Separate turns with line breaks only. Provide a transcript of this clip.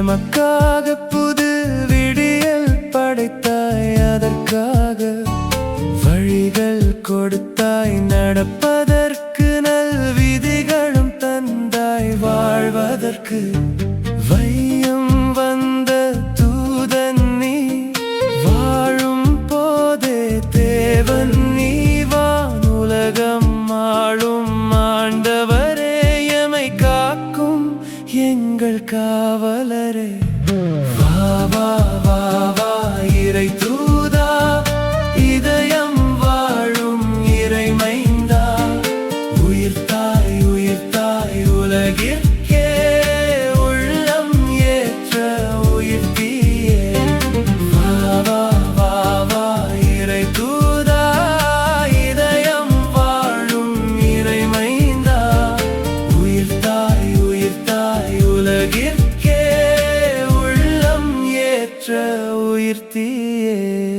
எமக்காக புது விடியல் படைத்தாய், அதற்காக வழிகள் கொடுத்தாய், நடப்பதற்கு நல் விதிகளும் தந்தாய், வாழ்வதற்கு வையம் வந்த தூதன் நீ, வாழும் போதே தேவன் நீ, வானுலகம் ஆளும் ஆண்டவரே, எமை காக்கும் எங்கள் காவலரே. வா வா வா வா இறை தூதா, இதயம் வாழும் இறைமைந்தா, உயிர்த்தாய் உயிர்த்தாய் உலகிற்கே, உள்ளம் ஏற்ற உயிர்த்தியே. வா வா வா வா இறை தூதா, இதயம் வாழும் இறைமைந்தா, உயிர்த்தாய் உயிர்த்தாய் உலகிற்கே, உள்ளம் ஏற்ற உயிர்த்தியே.